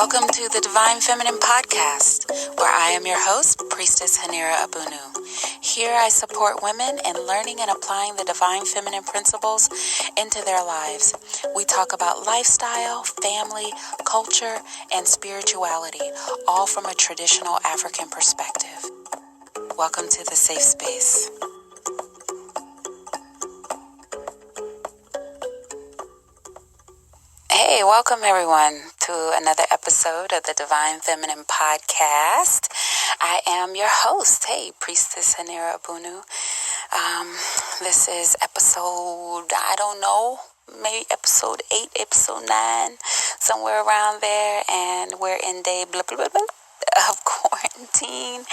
Welcome to the Divine Feminine Podcast, where I am your host, Priestess Haneera. Here I support women in learning and applying the Divine Feminine principles into their lives. We talk about lifestyle, family, culture, and spirituality, all from a traditional African perspective. Welcome to the safe space. Hey, welcome everyone to another episode of the Divine Feminine Podcast. I am your host, Priestess Haneera. This is episode, I don't know, maybe episode 8, episode 9, somewhere around there, and we're in day blah, blah, blah, blah, of quarantine.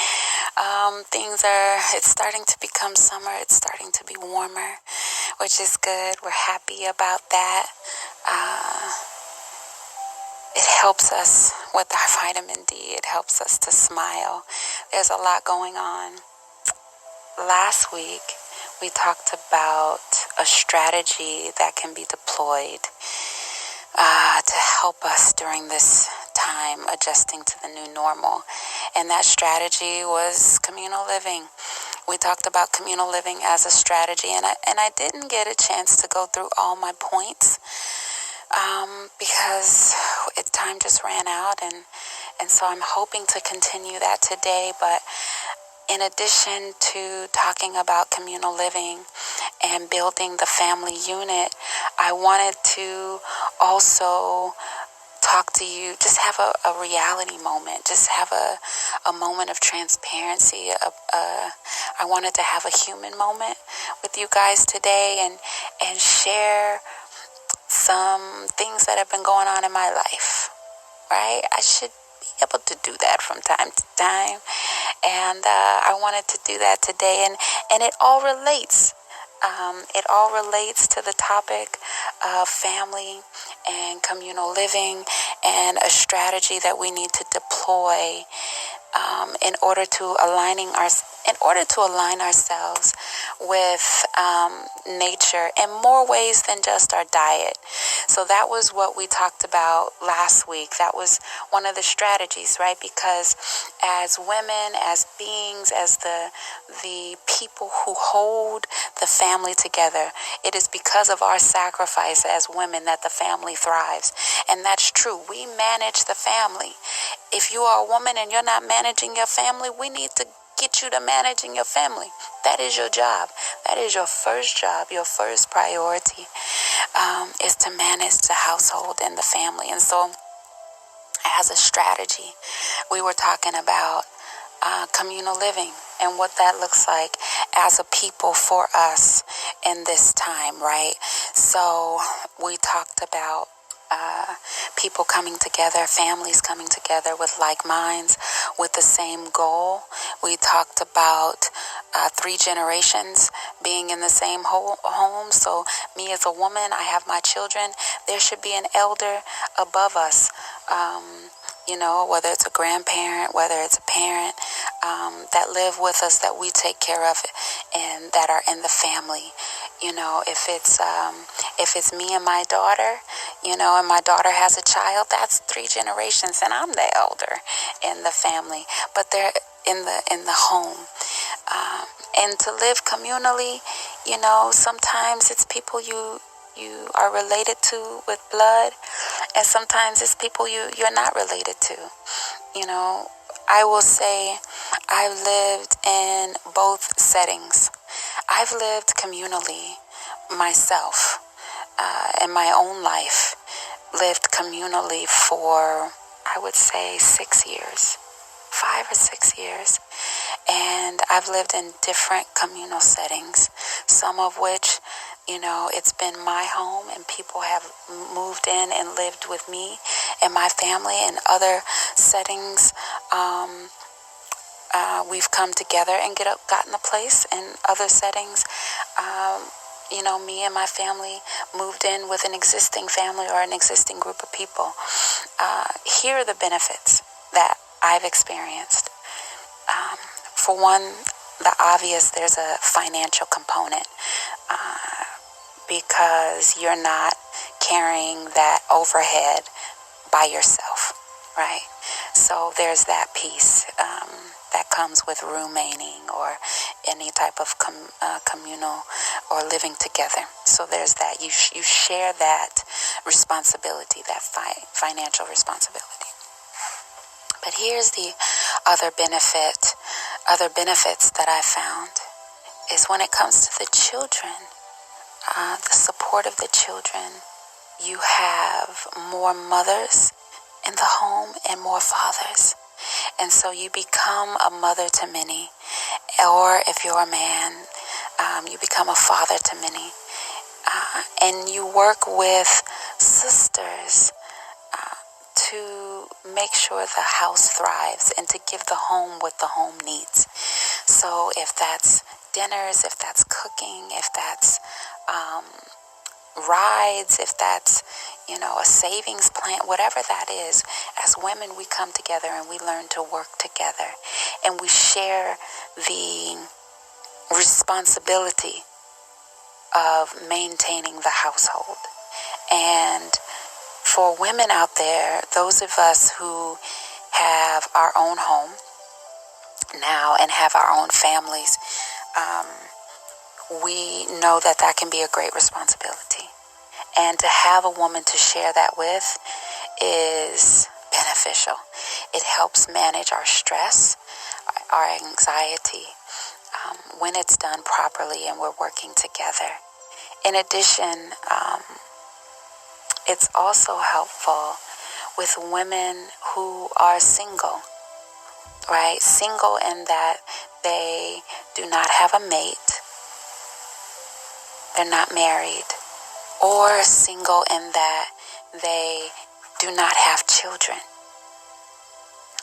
It's starting to become summer, it's starting to be warmer, which is good. We're happy about that. It helps us with our vitamin D. It helps us to smile. There's a lot going on. Last week, we talked about a strategy that can be deployed to help us during this time adjusting to the new normal. And that strategy was communal living. We talked about communal living as a strategy, and I didn't get a chance to go through all my points because time just ran out, and so I'm hoping to continue that today. But in addition to talking about communal living and building the family unit, I wanted to also talk to you, just have a reality moment, just have a moment of transparency. I wanted to have a human moment with you guys today and share some things that have been going on in my life, right? I should be able to do that from time to time, and I wanted to do that today, and it all relates. It all relates to the topic of family and communal living and a strategy that we need to deploy in order to align ourselves with nature in more ways than just our diet. So that was what we talked about last week. That was one of the strategies, right? Because as women, as beings, as the people who hold the family together, it is because of our sacrifice as women that the family thrives. And that's true. We manage the family. If you are a woman and you're not managing your family, we need to get you to managing your family. That is your job. That is your first job. Your first priority is to manage the household and the family. And so as a strategy, we were talking about communal living and what that looks like as a people for us in this time, right? So we talked about people coming together, families coming together with like minds, with the same goal. We talked about 3 generations being in the same home. So me as a woman, I have my children. There should be an elder above us, whether it's a grandparent, whether it's a parent, that live with us, that we take care of, and that are in the family. If it's me and my daughter, and my daughter has a child, that's 3 generations, and I'm the elder in the family. But they're in the home. And to live communally, sometimes it's people you are related to with blood, and sometimes it's people you're not related to. I will say I've lived in both settings. I've lived communally myself in my own life, lived communally for, I would say, 6 years, 5 or 6 years. And I've lived in different communal settings, some of which, it's been my home and people have moved in and lived with me and my family. In other settings, we've come together and gotten a place. In other settings, me and my family moved in with an existing family or an existing group of people. Here are the benefits that I've experienced. For one, the obvious, there's a financial component because you're not carrying that overhead by yourself. right? So there's that piece that comes with roommating or any type of communal or living together. So there's that. You share that responsibility, that financial responsibility. But here's the other benefits that I found is when it comes to the children, the support of the children. You have more mothers in the home and more fathers. And so you become a mother to many, or if you're a man, you become a father to many. And you work with sisters to make sure the house thrives and to give the home what the home needs. So if that's dinners, if that's cooking, if that's rides, if that's, a savings plan, whatever that is, as women, we come together and we learn to work together and we share the responsibility of maintaining the household. And for women out there, those of us who have our own home now and have our own families, we know that can be a great responsibility. And to have a woman to share that with is beneficial. It helps manage our stress, our anxiety, when it's done properly and we're working together. In addition, it's also helpful with women who are single, right? Single in that they do not have a mate, they're not married, or single in that they do not have children.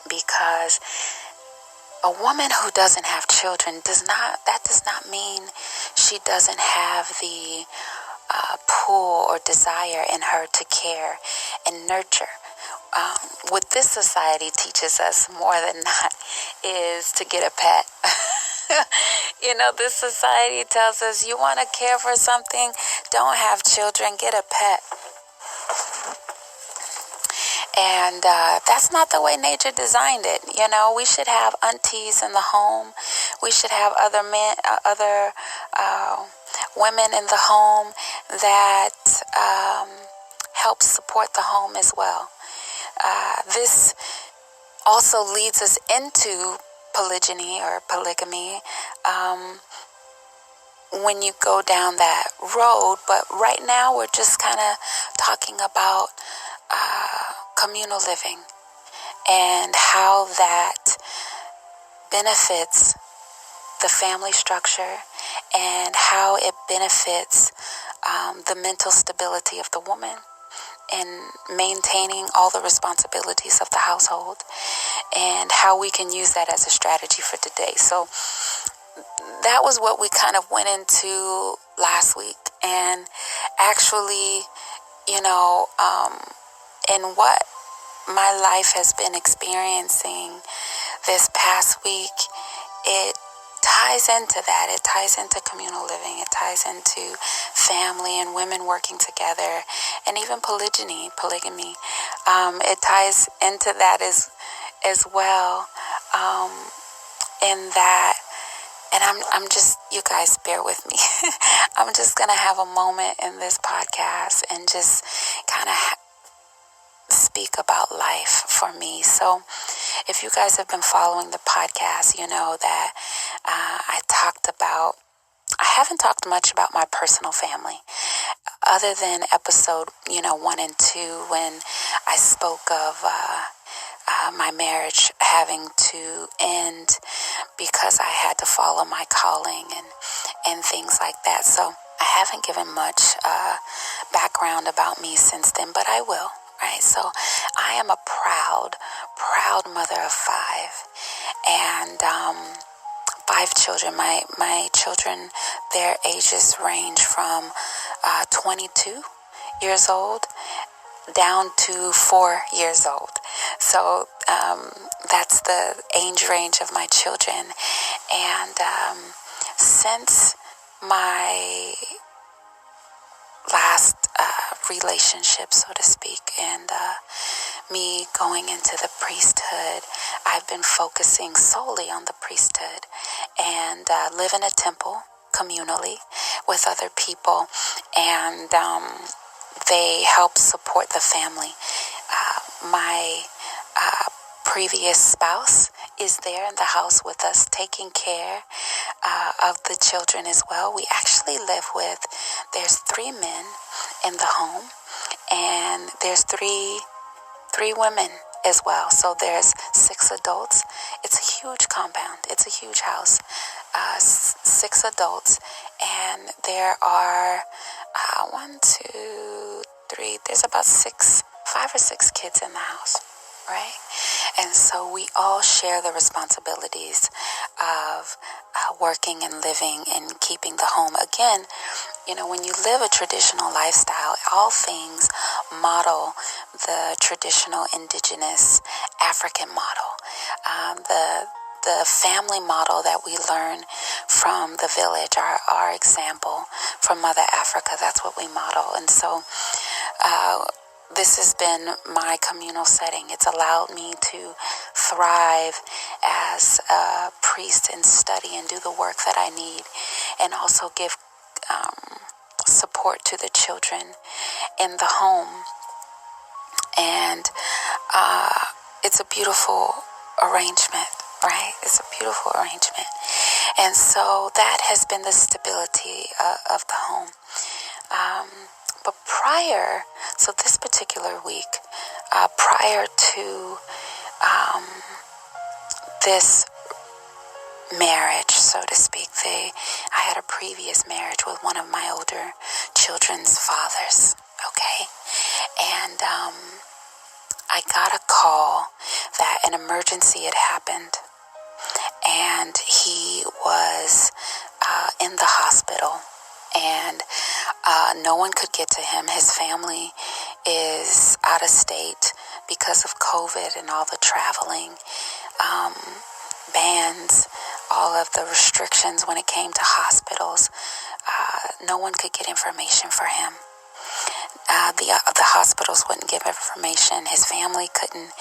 Because a woman who doesn't have children does not mean she doesn't have the pull or desire in her to care and nurture. What this society teaches us more than not is to get a pet. This society tells us, you want to care for something, don't have children, get a pet. And that's not the way nature designed it. We should have aunties in the home. We should have other men, other women in the home that help support the home as well. This also leads us into polygyny or polygamy when you go down that road. But right now we're just kind of talking about communal living and how that benefits the family structure and how it benefits the mental stability of the woman and maintaining all the responsibilities of the household, and how we can use that as a strategy for today. So that was what we kind of went into last week. And actually, in what my life has been experiencing this past week, it ties into that. It ties into communal living. It ties into family and women working together, and even polygamy. It ties into that as well. In that, and I'm just, you guys bear with me. I'm just gonna have a moment in this podcast and just kind of speak about life for me. So if you guys have been following the podcast, you know that I haven't talked much about my personal family other than episode 1 and 2, when I spoke of my marriage having to end because I had to follow my calling and things like that. So I haven't given much background about me since then, but I will. Right, so I am a proud mother of 5, and 5 children. My children, their ages range from 22 years old down to 4 years old. So that's the age range of my children. And since my last relationship, so to speak, and me going into the priesthood, I've been focusing solely on the priesthood and live in a temple communally with other people, and they help support the family. My previous spouse is there in the house with us, taking care of the children as well. We actually live with, there's 3 men in the home, and there's three women as well. So there's 6 adults. It's a huge compound. It's a huge house. 6 adults, and there are 1, 2, 3. There's about 5 or 6 kids in the house, right? And so we all share the responsibilities of working and living and keeping the home. Again, when you live a traditional lifestyle, all things model the traditional indigenous African model. The family model that we learn from the village, our example from Mother Africa, that's what we model. And so this has been my communal setting. It's allowed me to thrive as a priest and study and do the work that I need, and also give support to the children in the home. And it's a beautiful arrangement, right? It's a beautiful arrangement. And so that has been the stability of the home. But so this particular week, prior to this marriage, so to speak, I had a previous marriage with one of my older children's fathers, okay? And I got a call that an emergency had happened, and he was in the hospital, and no one could get to him. His family is out of state because of COVID and all the traveling bans, all of the restrictions when it came to hospitals. No one could get information for him. The hospitals wouldn't give information. His family couldn't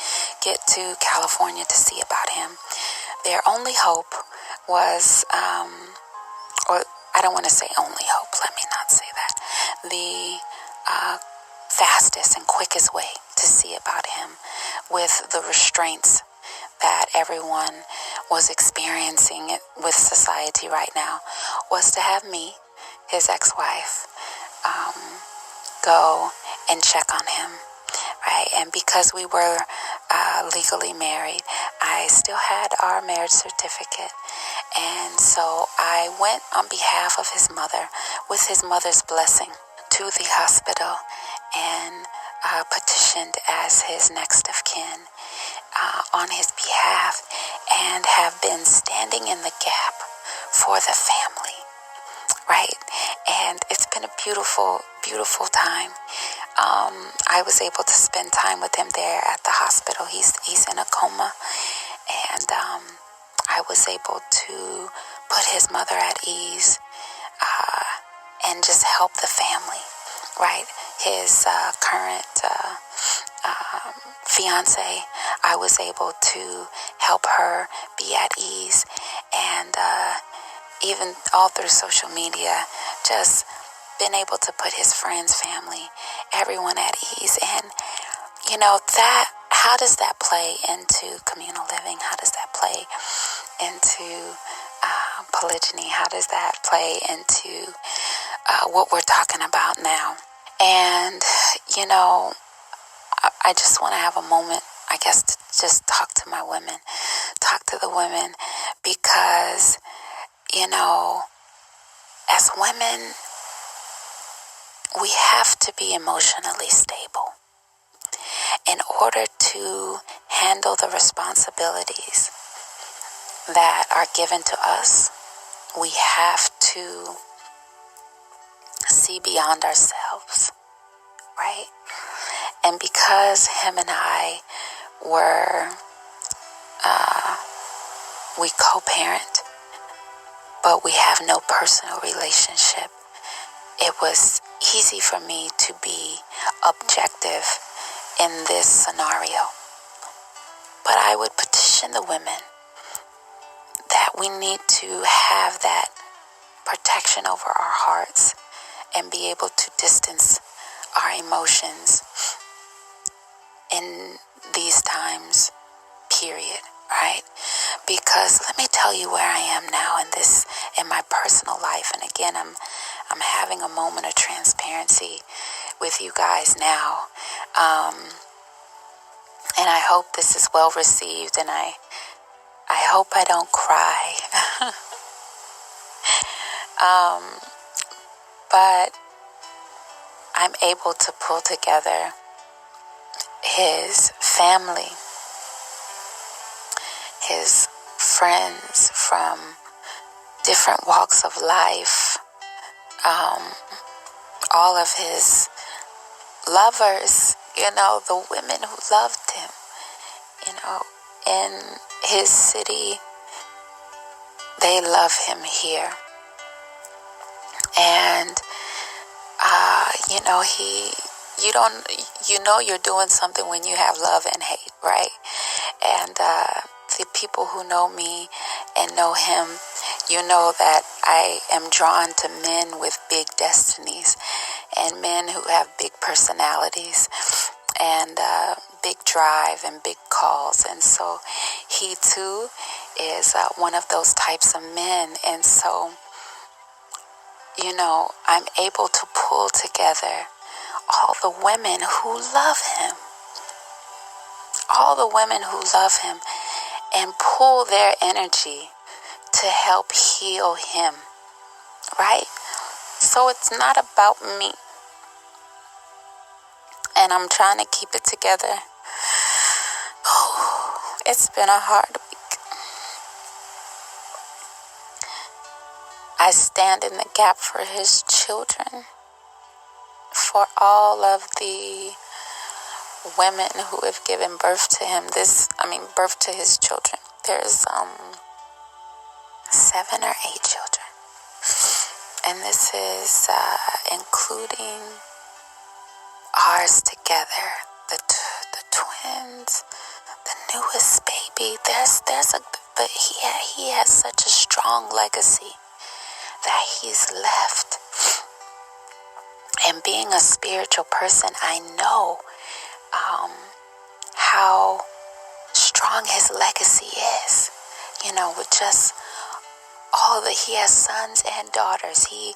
get to California to see about him. Their only hope was, or I don't want to say only hope, let me not say that. The fastest and quickest way to see about him with the restraints that everyone was experiencing with society right now was to have me, his ex-wife, go and check on him, right? And because we were legally married, I still had our marriage certificate. And so I went on behalf of his mother, with his mother's blessing, to the hospital and petitioned as his next of kin on his behalf, and have been standing in the gap for the family, right? And it's been a beautiful, beautiful time. I was able to spend time with him there at the hospital. He's in a coma, and I was able to put his mother at ease and just help the family, right? His current fiance, I was able to help her be at ease, and even all through social media, just been able to put his friends, family, everyone at ease. And that, how does that play into communal living? How does that play into polygyny? How does that play into what we're talking about now? And I just want to have a moment, I guess, to just talk to my women, talk to the women, because as women, we have to be emotionally stable in order to handle the responsibilities that are given to us. We have to see beyond ourselves, right? And because him and I were, we co-parent, but we have no personal relationship, it was easy for me to be objective in this scenario. But I would petition the women that we need to have that protection over our hearts and be able to distance our emotions in these times, period, right? Because let me tell you where I am now in my personal life. And again, I'm having a moment of transparency with you guys now. And I hope this is well received, and I hope I don't cry. But I'm able to pull together his family, his friends from different walks of life, all of his lovers, the women who loved him, in his city. They love him here. And, you're doing something when you have love and hate, right? And the people who know me and know him, that I am drawn to men with big destinies and men who have big personalities and big drive and big calls. And so he too is one of those types of men. And so, I'm able to pull together all the women who love him, and pull their energy to help heal him, right? So it's not about me. And I'm trying to keep it together. It's been a hard week. I stand in the gap for his children, for all of the women who have given birth to him. Birth to his children. There's 7 or 8 children. And this is including ours together, the twins, the newest baby. But he has such a strong legacy that he's left. And being a spiritual person, I know how strong his legacy is. With just all that he has, sons and daughters. He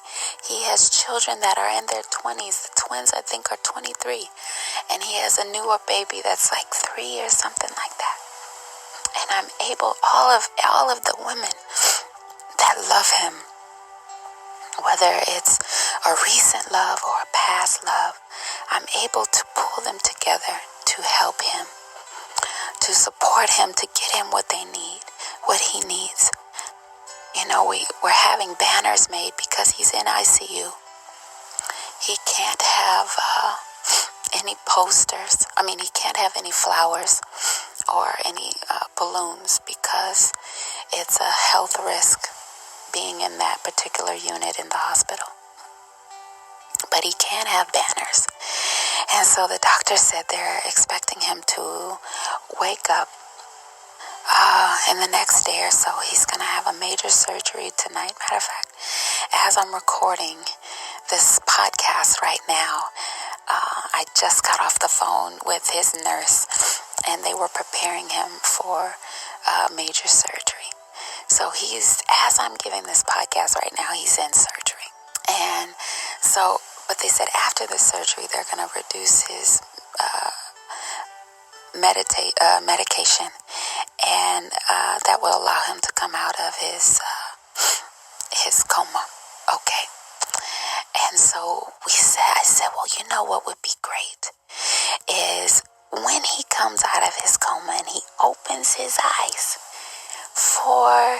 has children that are in their 20s. The twins, I think, are 23. And he has a newer baby that's like 3 or something like that. And I'm able, all of the women that love him, whether it's a recent love or a past love, I'm able to pull them together to help him, to support him, to get him what they need, what he needs. We're having banners made because he's in ICU. He can't have any posters. He can't have any flowers or any balloons because it's a health risk being in that particular unit in the hospital. But he can have banners. And so the doctor said they're expecting him to wake up in the next day or so. He's going to have a major surgery tonight. Matter of fact, as I'm recording this podcast right now, I just got off the phone with his nurse, and they were preparing him for major surgery. So as I'm giving this podcast right now, he's in surgery. And so, but they said after the surgery, they're going to reduce his medication, and that will allow him to come out of his coma. Okay. And so I said, well, what would be great is when he comes out of his coma and he opens his eyes, for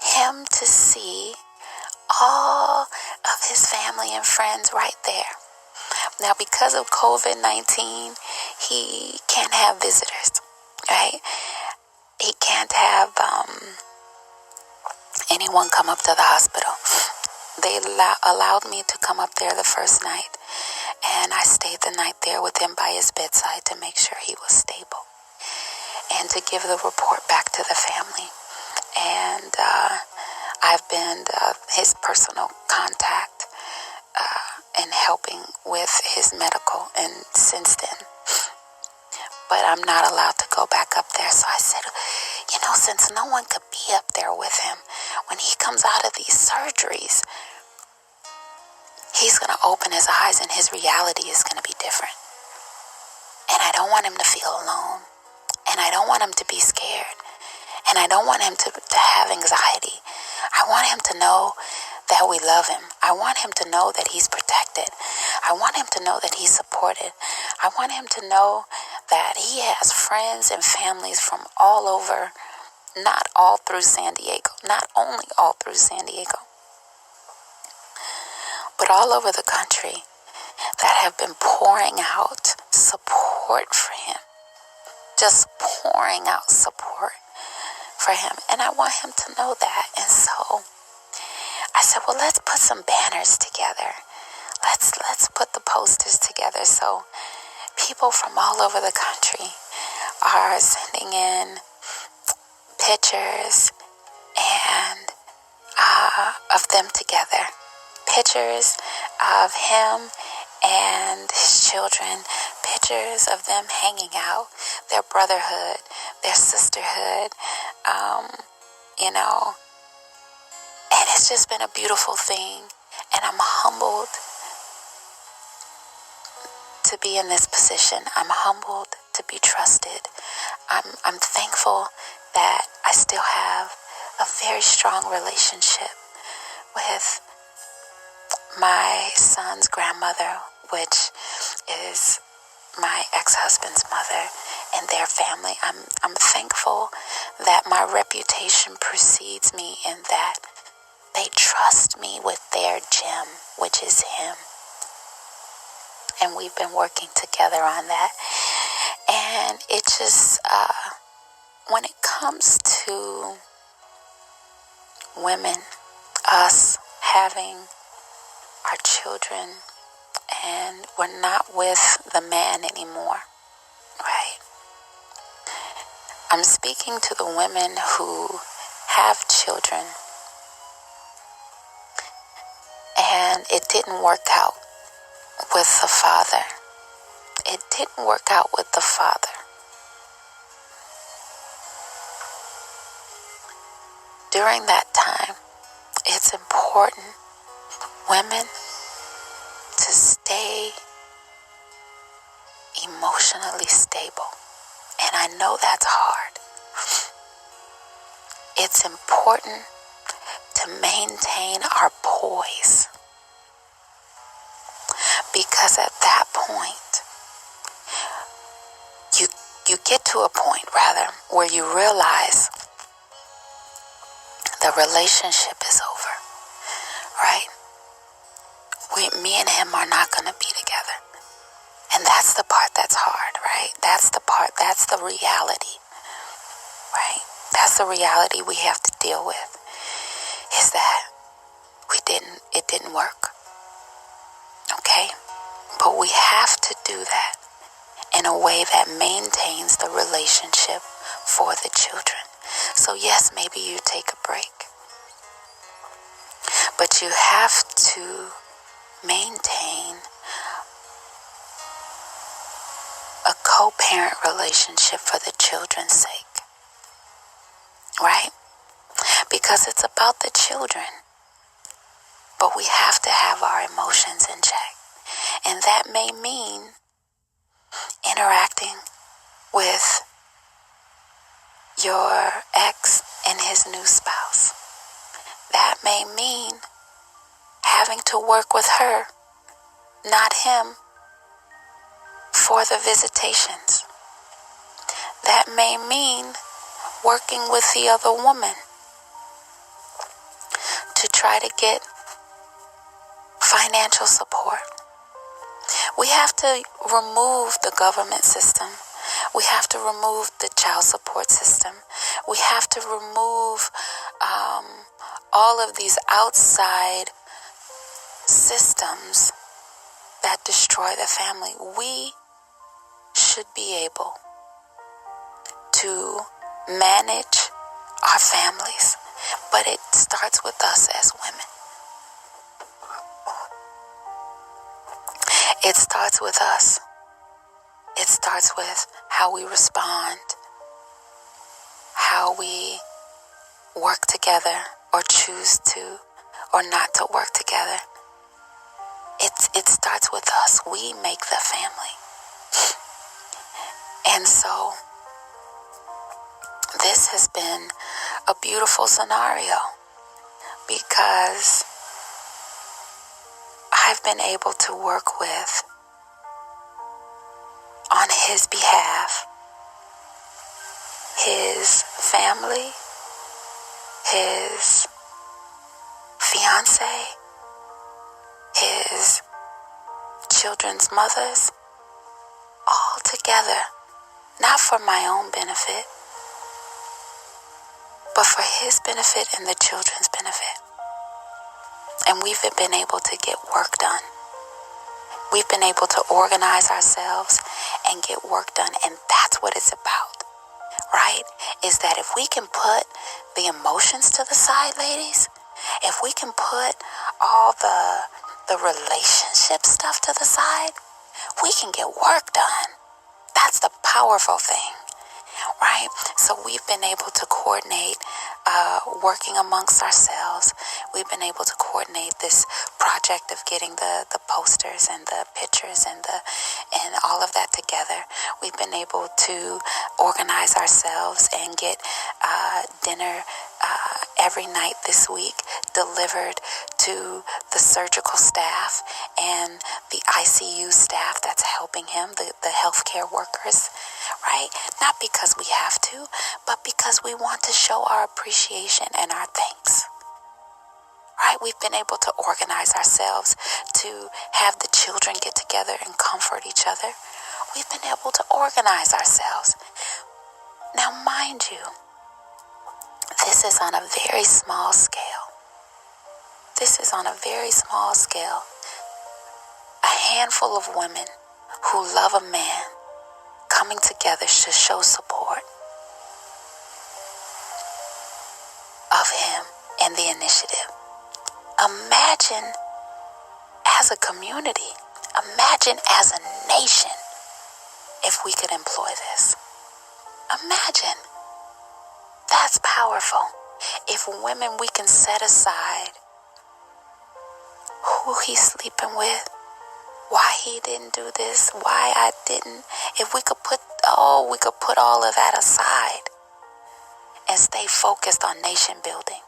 him to see all of his family and friends right there. Now, because of COVID-19, he can't have visitors, right? He can't have anyone come up to the hospital. They allowed me to come up there the first night And I stayed the night there with him by his bedside to make sure he was stable and to give the report back to the family. And I've been his personal contact and helping with his medical, and since then. But I'm not allowed to go back up there. So I said, since no one could be up there with him, when he comes out of these surgeries, he's going to open his eyes and his reality is going to be different. And I don't want him to feel alone. And I don't want him to be scared. And I don't want him to have anxiety. I want him to know that we love him. I want him to know that he's protected. I want him to know that he's supported. I want him to know that he has friends and families from all over, not all through San Diego, not only all through San Diego, but all over the country that have been pouring out support for him. Just pouring out support for him. And I want him to know that. And so I said, well, let's put some banners together. Let's put the posters together. So people from all over the country are sending in pictures and of them together. Pictures of him and his children, pictures of them hanging out, their brotherhood, their sisterhood, and it's just been a beautiful thing. And I'm humbled to be in this position. I'm humbled to be trusted. I'm thankful that I still have a very strong relationship with my son's grandmother, which is my ex-husband's mother, and their family. I'm thankful that my reputation precedes me in that they trust me with their gem, which is him. And we've been working together on that. And it just, when it comes to women, us having our children, and we're not with the man anymore, right? I'm speaking to the women who have children, and it didn't work out with the father. It didn't work out with the father. During that time, it's important, women, to stay emotionally stable. And I know that's hard. It's important to maintain our poise. Because at that point, you get to a point, rather, where you realize the relationship is over, right? Me and him are not going to be together. And that's the part that's hard, right? That's the part, that's the reality, right? That's the reality we have to deal with, is that it didn't work, okay? But we have to do that in a way that maintains the relationship for the children. So yes, maybe you take a break, but you have to maintain a co-parent relationship for the children's sake, right? Because it's about the children, but we have to have our emotions in check. And that may mean interacting with your ex and his new spouse. That may mean having to work with her, not him, for the visitations. That may mean working with the other woman to try to get financial support. We have to remove the government system. We have to remove the child support system. We have to remove all of these outside systems that destroy the family. We should be able to manage our families, but it starts with us as women. It starts with us. It starts with how we respond, how we work together or choose to or not to work together. It starts with us. We make the family. And so this has been a beautiful scenario because I've been able to work with, on his behalf, his family, his fiance, his children's mothers, all together, not for my own benefit, but for his benefit and the children's benefit. And we've been able to get work done. We've been able to organize ourselves and get work done. And that's what it's about, right? Is that if we can put the emotions to the side, ladies, if we can put all the relationship stuff to the side, we can get work done. That's the powerful thing, right? So we've been able to coordinate working amongst ourselves. We've been able to coordinate this project of getting the posters and the pictures and all of that together. We've been able to organize ourselves and get dinner every night this week delivered to the surgical staff and the ICU staff that's helping him, the healthcare workers, right? Not because we have to, but because we want to show our appreciation and our thanks. Right? We've been able to organize ourselves to have the children get together and comfort each other. We've been able to organize ourselves. Now, mind you, this is on a very small scale. This is on a very small scale. A handful of women who love a man coming together to show support of him and the initiative. Imagine as a community, imagine as a nation if we could employ this. Imagine. That's powerful. If women, we can set aside who he's sleeping with, why he didn't do this, why I didn't. If we could put all of that aside and stay focused on nation building.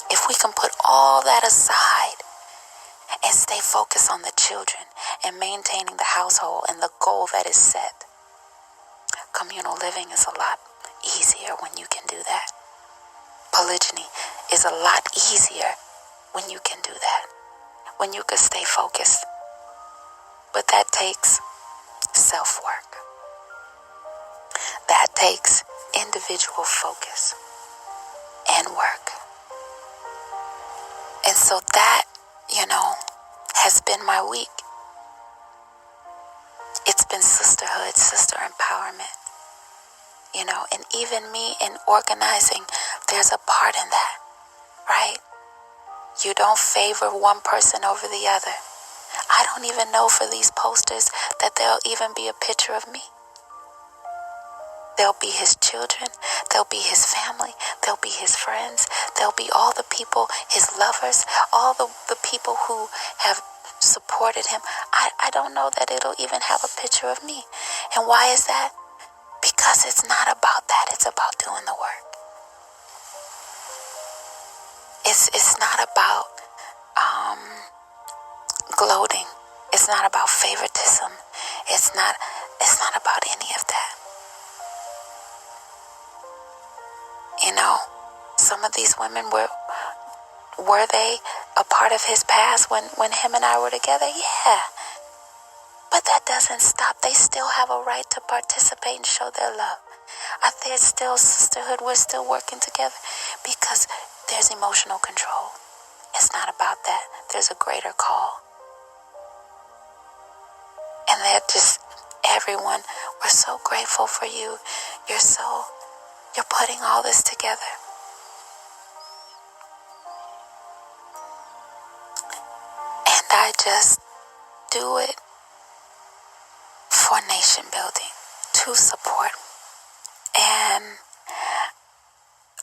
If we can put all that aside and stay focused on the children and maintaining the household and the goal that is set, communal living is a lot easier when you can do that. Polygyny is a lot easier when you can do that, when you can stay focused. But that takes self-work. That takes individual focus and work. And so that, has been my week. It's been sisterhood, sister empowerment. And even me in organizing, there's a part in that, right? You don't favor one person over the other. I don't even know for these posters that there'll even be a picture of me. There'll be his children, there'll be his family, there'll be his friends, there'll be all the people, his lovers, all the people who have supported him. I don't know that it'll even have a picture of me. And why is that? Because it's not about that, it's about doing the work. It's not about gloating. It's not about favoritism. It's not about any of that. Some of these women were they a part of his past when him and I were together? Yeah. But that doesn't stop. They still have a right to participate and show their love. There's still sisterhood. We're still working together because there's emotional control. It's not about that. There's a greater call. And that just everyone, we're so grateful for you. You're putting all this together. And I just do it for nation building, to support. And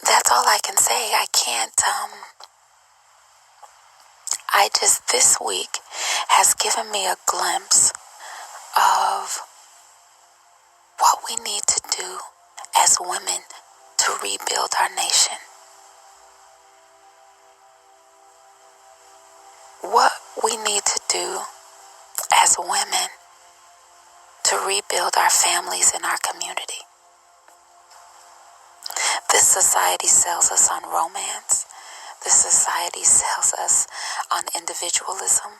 that's all I can say. I can't, this week has given me a glimpse of what we need to do as women to rebuild our nation. What we need to do as women to rebuild our families and our community. This society sells us on romance. This society sells us on individualism,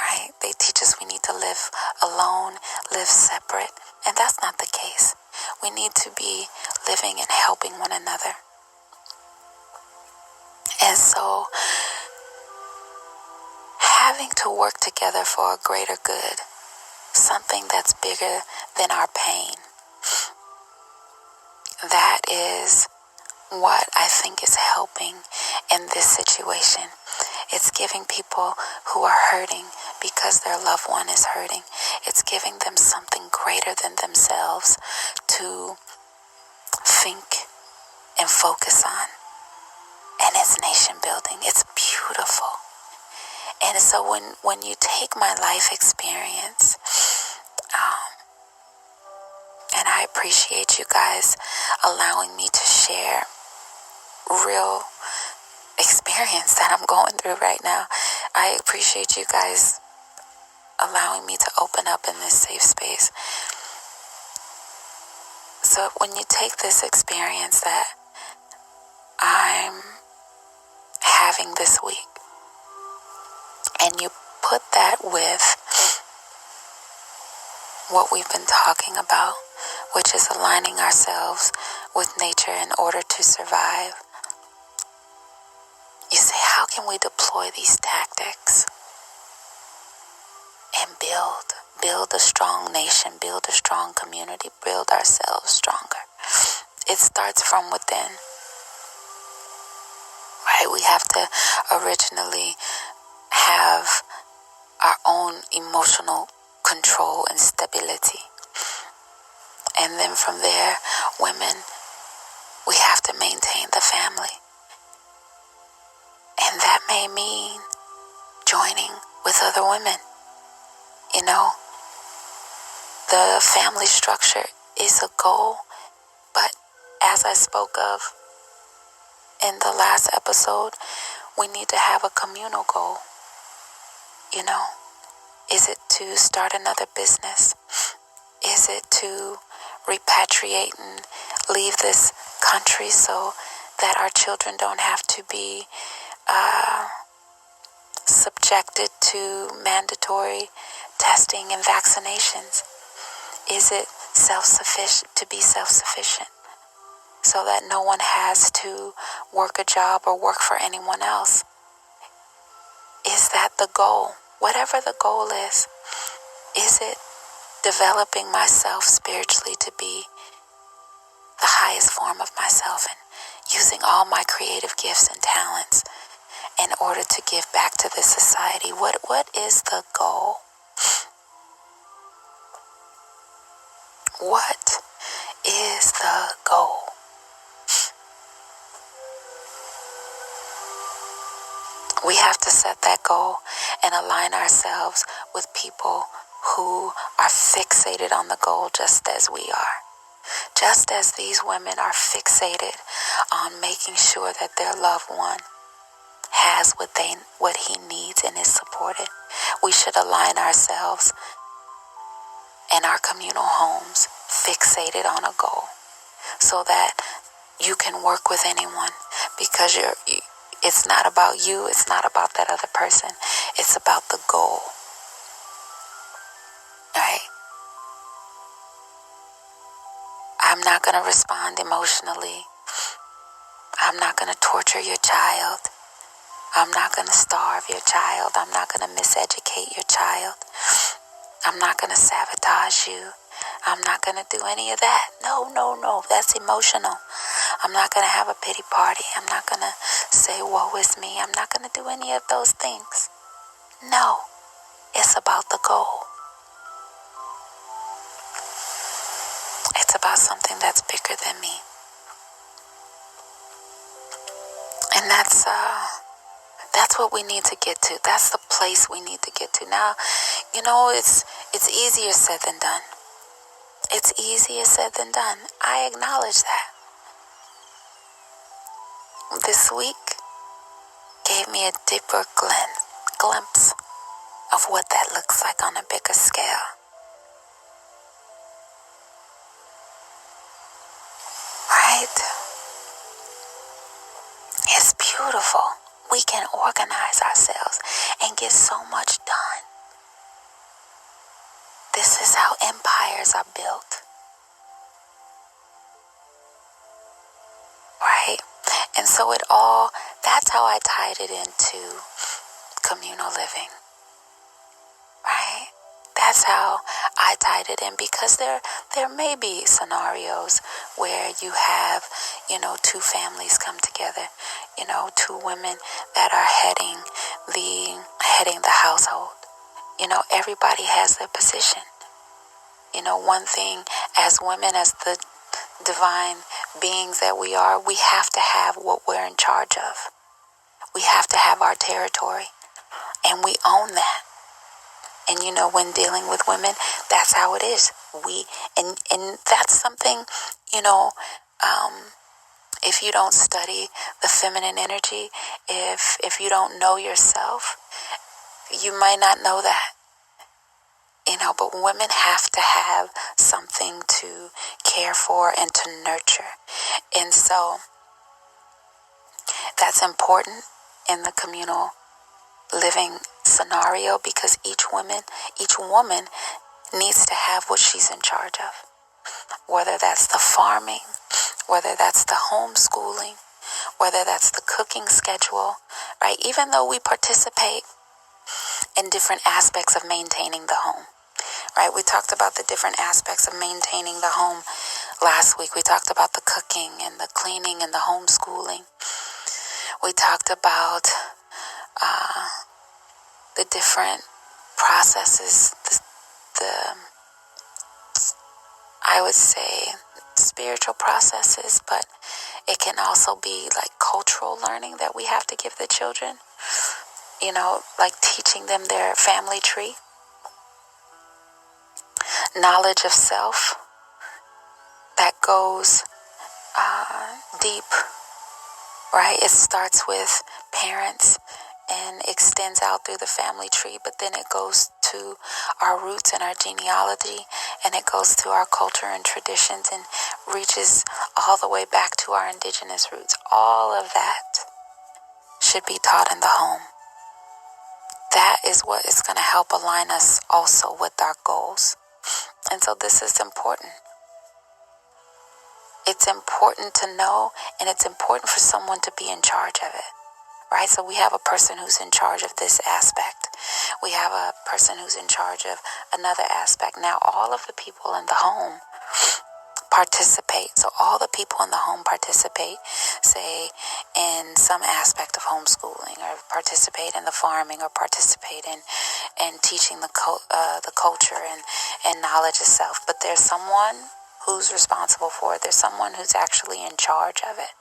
right? They teach us we need to live alone, live separate, and that's not the case. We need to be living and helping one another. And so, having to work together for a greater good, something that's bigger than our pain, that is what I think is helping in this situation. It's giving people who are hurting because their loved one is hurting. It's giving them something greater than themselves to think and focus on. And it's nation building. It's beautiful. And so when you take my life experience, and I appreciate you guys allowing me to share real experience that I'm going through right now. I appreciate you guys allowing me to open up in this safe space. So when you take this experience that I'm having this week, and you put that with what we've been talking about, which is aligning ourselves with nature in order to survive, you say, how can we deploy these tactics and build a strong nation, build a strong community, build ourselves stronger? It starts from within, right? We have to originally have our own emotional control and stability. And then from there, women, we have to maintain the family. And that may mean joining with other women. You know, the family structure is a goal, but as I spoke of in the last episode, we need to have a communal goal. You know, is it to start another business? Is it to repatriate and leave this country so that our children don't have to be subjected to mandatory testing and vaccinations? Is it to be self-sufficient so that no one has to work a job or work for anyone else? Is that the goal? Whatever the goal is it developing myself spiritually to be the highest form of myself and using all my creative gifts and talents in order to give back to this society? What is the goal? What is the goal? We have to set that goal and align ourselves with people who are fixated on the goal just as we are. Just as these women are fixated on making sure that their loved one has what he needs and is supported, we should align ourselves in our communal homes fixated on a goal so that you can work with anyone, because it's not about you, it's not about that other person, it's about the goal, right? I'm not going to respond emotionally. I'm not going to torture your child. I'm not going to starve your child. I'm not going to miseducate your child. I'm not going to sabotage you. I'm not going to do any of that. No. That's emotional. I'm not going to have a pity party. I'm not going to say, woe is me. I'm not going to do any of those things. No, it's about the goal. It's about something that's bigger than me. And that's what we need to get to. That's the place we need to get to. Now, it's easier said than done. It's easier said than done. I acknowledge that. This week gave me a deeper glimpse of what that looks like on a bigger scale. Right? It's beautiful. We can organize ourselves and get so much done. This is how empires are built. Right? And so that's how I tied it into communal living. Right? That's how I tied it in, because there may be scenarios where you have, two families come together, two women that are heading the household. Everybody has their position. One thing as women, as the divine beings that we are, we have to have what we're in charge of. We have to have our territory, and we own that. And when dealing with women, that's how it is. And that's something, if you don't study the feminine energy, if you don't know yourself, you might not know that. But women have to have something to care for and to nurture. And so that's important in the communal living scenario, because each woman needs to have what she's in charge of. Whether that's the farming, whether that's the homeschooling, whether that's the cooking schedule, right? Even though we participate in different aspects of maintaining the home, right? We talked about the different aspects of maintaining the home last week. We talked about the cooking and the cleaning and the homeschooling. We talked about the different processes, I would say spiritual processes, but it can also be like cultural learning that we have to give the children, like teaching them their family tree, knowledge of self that goes deep, right? It starts with parents and extends out through the family tree, but then it goes to our roots and our genealogy, and it goes to our culture and traditions and reaches all the way back to our indigenous roots. All of that should be taught in the home. That is what is going to help align us also with our goals. And so this is important. It's important to know, and it's important for someone to be in charge of it. Right? So we have a person who's in charge of this aspect. We have a person who's in charge of another aspect. Now, all of the people in the home participate. So all the people in the home participate, say, in some aspect of homeschooling, or participate in the farming, or participate in teaching the culture and knowledge of self. But there's someone who's responsible for it. There's someone who's actually in charge of it.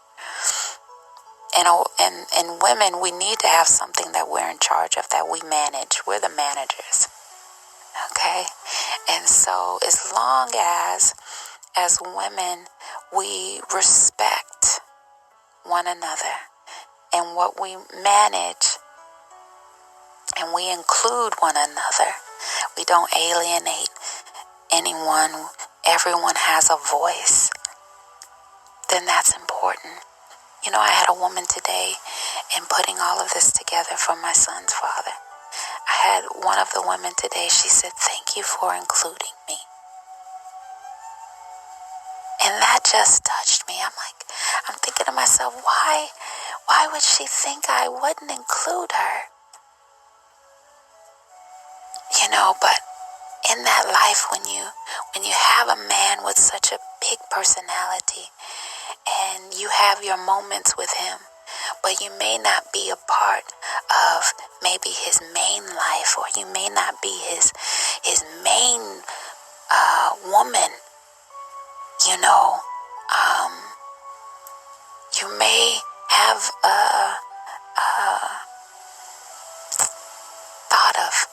And women, we need to have something that we're in charge of, that we manage. We're the managers. Okay? And so as long as women, we respect one another and what we manage, and we include one another, we don't alienate anyone, everyone has a voice, then that's important. I had a woman today in putting all of this together for my son's father. I had one of the women today, she said, "Thank you for including me." And that just touched me. I'm thinking to myself, why would she think I wouldn't include her? But in that life, when you have a man with such a big personality and you have your moments with him, but you may not be a part of maybe his main life, or you may not be his main woman, you may have thought of,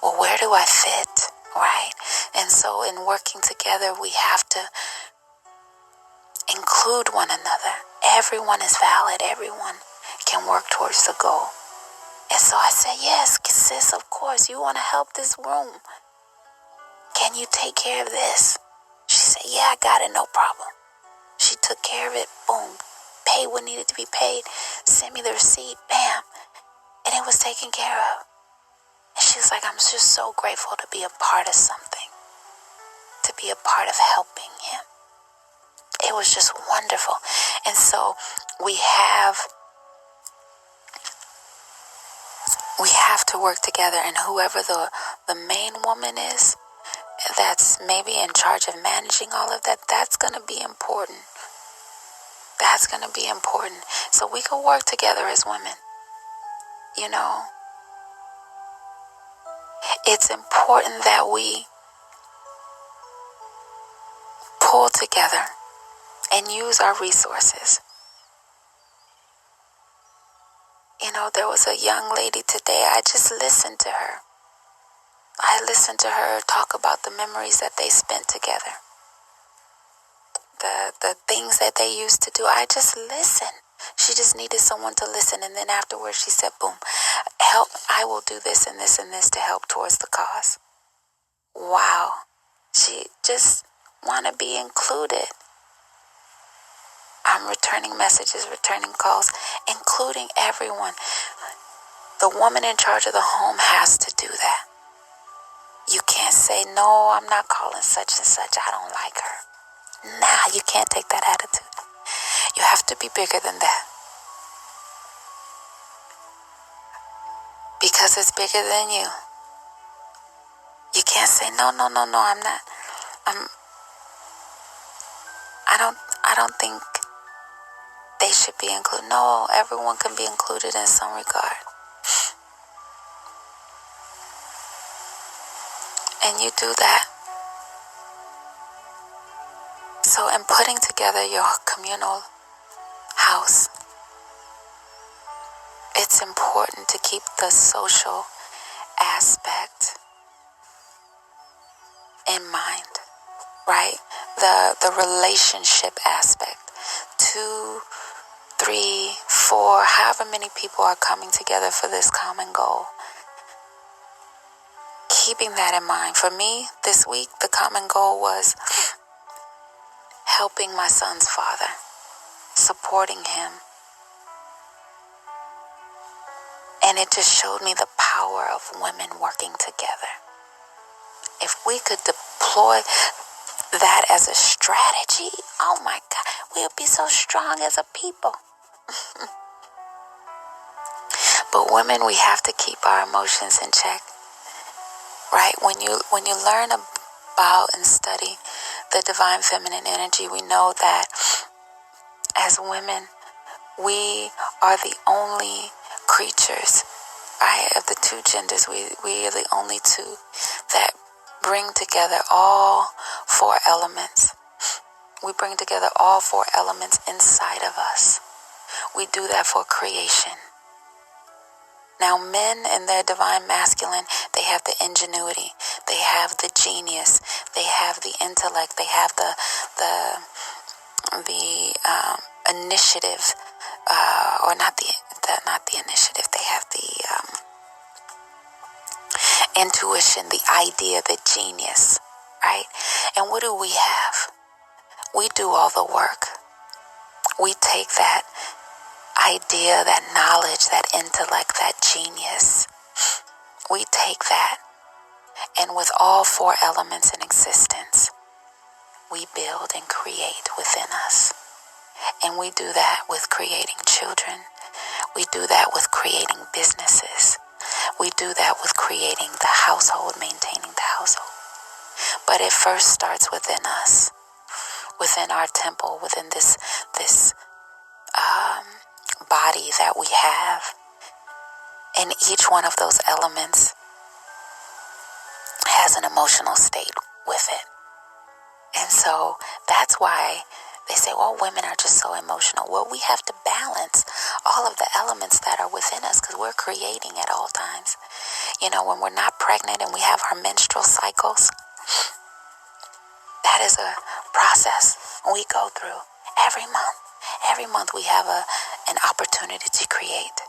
well, where do I fit, right? And so in working together, we have to include one another. Everyone is valid. Everyone can work towards the goal. And so I said, yes, sis, of course, you want to help this room. Can you take care of this? She said, yeah, I got it, no problem. She took care of it, boom. Paid what needed to be paid. Sent me the receipt, bam. And it was taken care of. And she was like, I'm just so grateful to be a part of something. To be a part of helping him. It was just wonderful. And so we have to work together, and whoever the main woman is that's maybe in charge of managing all of that, that's going to be important. That's going to be important. So we can work together as women. It's important that we pull together and use our resources. There was a young lady today, I just listened to her. I listened to her talk about the memories that they spent together. The things that they used to do. I just listened. She just needed someone to listen. And then afterwards she said, boom, help, I will do this and this and this to help towards the cause. Wow. She just want to be included. I'm returning messages, returning calls, including everyone. The woman in charge of the home has to do that. You can't say, no, I'm not calling such and such. I don't like her. Nah, you can't take that attitude. You have to be bigger than that. Because it's bigger than you. You can't say, no, I'm not. I don't think they should be included. No, everyone can be included in some regard. And you do that. So in putting together your communal house, it's important to keep the social aspect in mind, right? The relationship aspect. 2, 3, 4, however many people are coming together for this common goal. Keeping that in mind. For me, this week, the common goal was helping my son's father, supporting him. And it just showed me the power of women working together. If we could deploy that as a strategy, oh my God, we'll be so strong as a people. But women, we have to keep our emotions in check. Right? When you learn about and study the divine feminine energy, we know that as women, we are the only creatures, right, of the two genders. We are the only two that bring together all 4 elements. We bring together all 4 elements inside of us. We do that for creation. Now, men in their divine masculine, they have the ingenuity, they have the genius, they have the intellect, they have the initiative, or not the initiative. They have the intuition, the idea, the genius, right? And what do we have? We do all the work. We take that idea, that knowledge, that intellect, that genius. We take that, and with all 4 elements in existence, we build and create within us. And we do that with creating children. We do that with creating businesses. We do that with creating the household, maintaining the household. But it first starts within us, within our temple, within this body that we have. And each one of those elements has an emotional state with it. And so that's why they say, well, women are just so emotional. Well, we have to balance all of the elements that are within us because we're creating at all times. You know, when we're not pregnant and we have our menstrual cycles, that is a process we go through every month. Every month we have an opportunity to create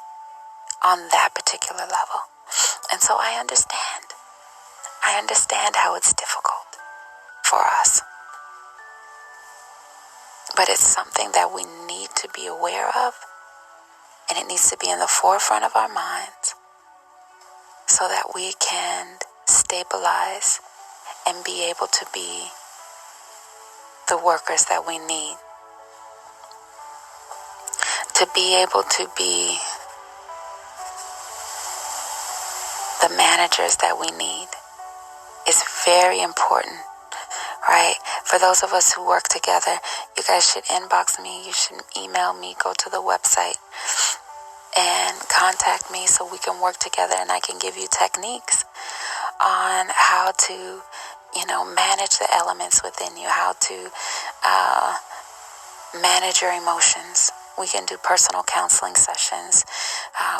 on that particular level. And so I understand. I understand how it's difficult for us. But it's something that we need to be aware of, and it needs to be in the forefront of our minds so that we can stabilize and be able to be the workers that we need, to be able to be the managers that we need. Is very important, right? For those of us who work together, you guys should inbox me, you should email me, go to the website and contact me so we can work together and I can give you techniques on how to, manage the elements within you, how to manage your emotions. We can do personal counseling sessions.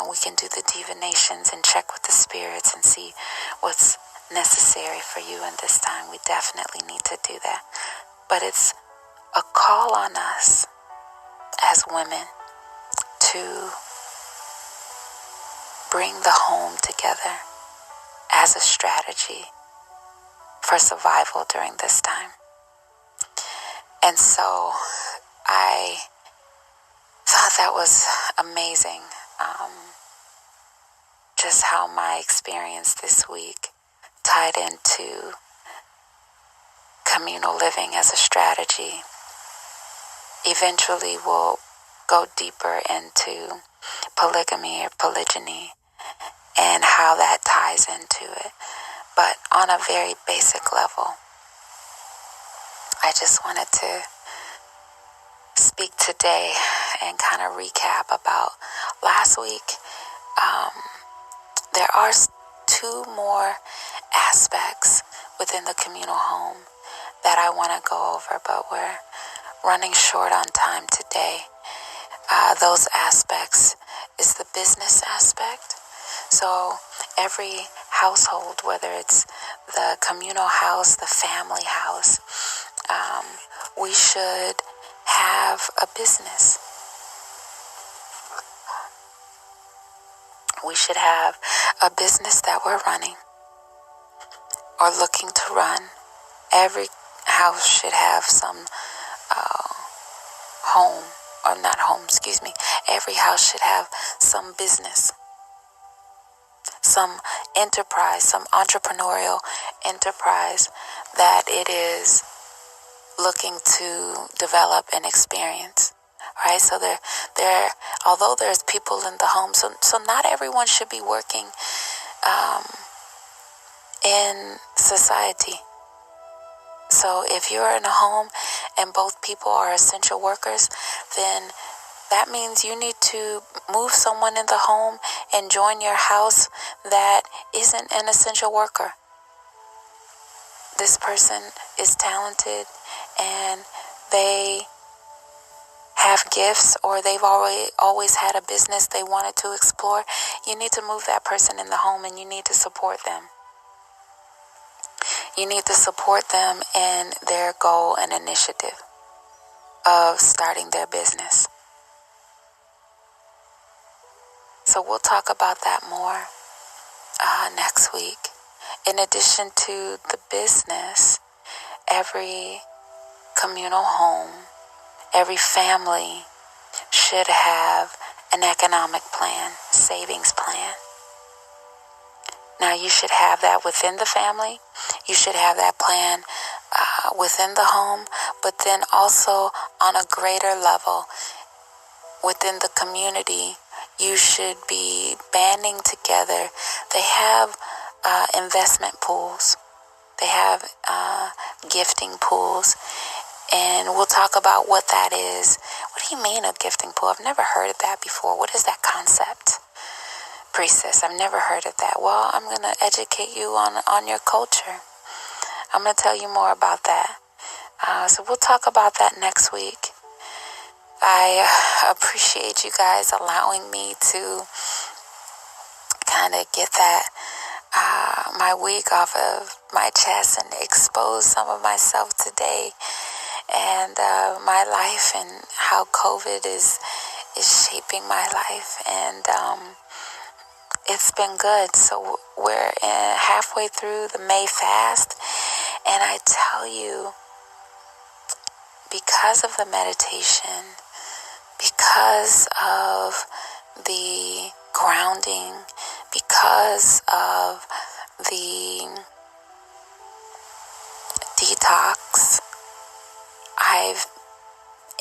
We can do the divinations and check with the spirits and see what's necessary for you in this time. We definitely need to do that. But it's a call on us as women to bring the home together as a strategy for survival during this time. And so I thought that was amazing, just how my experience this week tied into communal living as a strategy. Eventually we'll go deeper into polygamy or polygyny and how that ties into it. But on a very basic level, I just wanted to speak today and kind of recap about last week. There are two more aspects within the communal home that I want to go over, but we're running short on time today. Those aspects is the business aspect. So every household, whether it's the communal house, the family house, we should have a business. We should have a business that we're running or looking to run. Every house should have some home, or not home, excuse me. Every house should have some business, some enterprise, some entrepreneurial enterprise that it is looking to develop and experience. Right, so there. Although there's people in the home, so not everyone should be working in society. So if you're in a home and both people are essential workers, then that means you need to move someone in the home and join your house that isn't an essential worker. This person is talented and they have gifts, or they've always had a business they wanted to explore. You need to move that person in the home and you need to support them. You need to support them in their goal and initiative of starting their business. So we'll talk about that more next week. In addition to the business, every communal home, every family should have an economic plan, savings plan. Now you should have that within the family. You should have that plan within the home, but then also on a greater level within the community, you should be banding together. They have investment pools They have gifting pools. And we'll talk about what that is. What do you mean a gifting pool? I've never heard of that before. What is that concept? Priestess, I've never heard of that. Well, I'm going to educate you on your culture. I'm going to tell you more about that. So we'll talk about that next week. I appreciate you guys allowing me to kind of get that my week off of my chest and expose some of myself today and my life and how COVID is shaping my life. And it's been good. So we're halfway through the May fast, and I tell you, because of the meditation, because of the grounding, because of the detox, I'm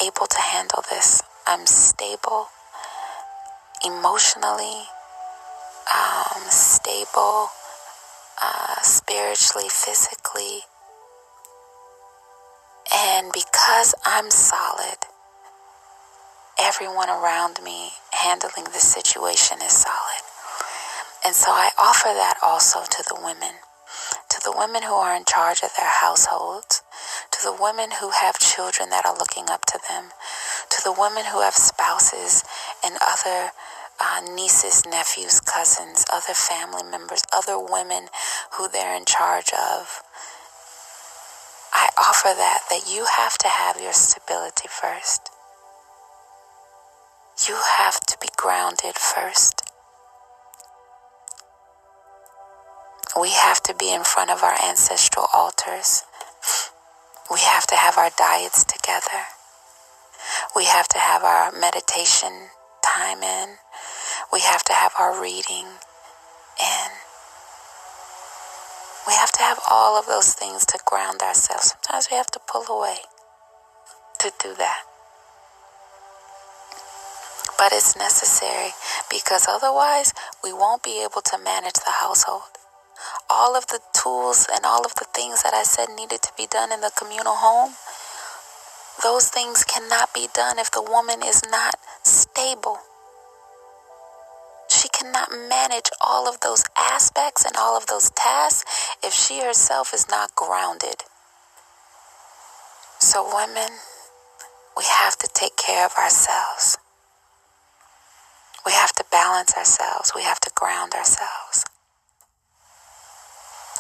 able to handle this. I'm stable emotionally, stable spiritually, physically, and because I'm solid, everyone around me handling this situation is solid. And so I offer that also to the women who are in charge of their households, to the women who have children that are looking up to them, to the women who have spouses and other nieces, nephews, cousins, other family members, other women who they're in charge of. I offer that you have to have your stability first. You have to be grounded first. We have to be in front of our ancestral altars. We have to have our diets together. We have to have our meditation time in. We have to have our reading in. We have to have all of those things to ground ourselves. Sometimes we have to pull away to do that. But it's necessary, because otherwise we won't be able to manage the household. All of the tools and all of the things that I said needed to be done in the communal home, those things cannot be done if the woman is not stable. She cannot manage all of those aspects and all of those tasks if she herself is not grounded. So women, we have to take care of ourselves. We have to balance ourselves. We have to ground ourselves.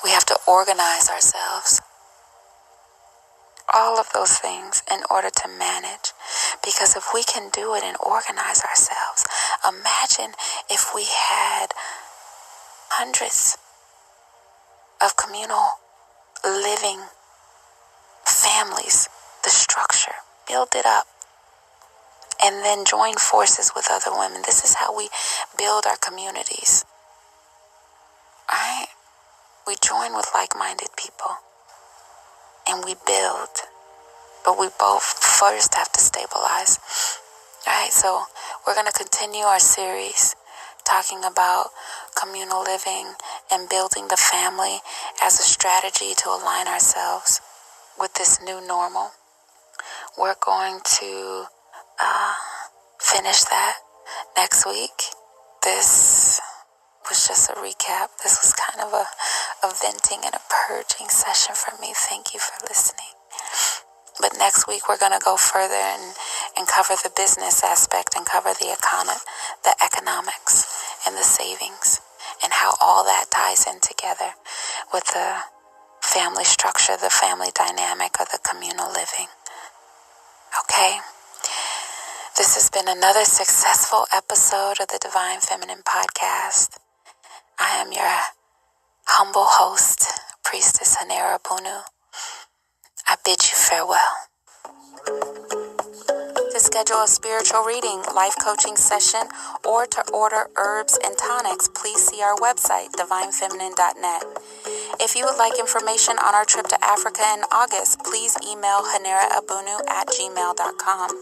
We have to organize ourselves. All of those things in order to manage. Because if we can do it and organize ourselves, imagine if we had hundreds of communal living families, the structure, build it up, and then join forces with other women. This is how we build our communities. Alright? We join with like-minded people and we build. But we both first have to stabilize. Alright, so we're going to continue our series talking about communal living and building the family as a strategy to align ourselves with this new normal. We're going to finish that next week. This was just a recap. This was kind of a venting and a purging session for me. Thank you for listening. But next week we're going to go further and cover the business aspect and cover the economics and the savings and how all that ties in together with the family structure, the family dynamic, or the communal living. Okay? This has been another successful episode of the Divine Feminine Podcast. I am your humble host, Priestess Haneera. I bid you farewell. To schedule a spiritual reading, life coaching session, or to order herbs and tonics, please see our website, divinefeminine.net. If you would like information on our trip to Africa in August, please email haneeraabunu@gmail.com.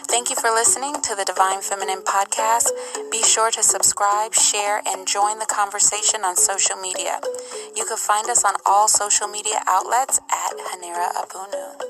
Thank you for listening to the Divine Feminine Podcast. Be sure to subscribe, share, and join the conversation on social media. You can find us on all social media outlets at Haneera Abunu.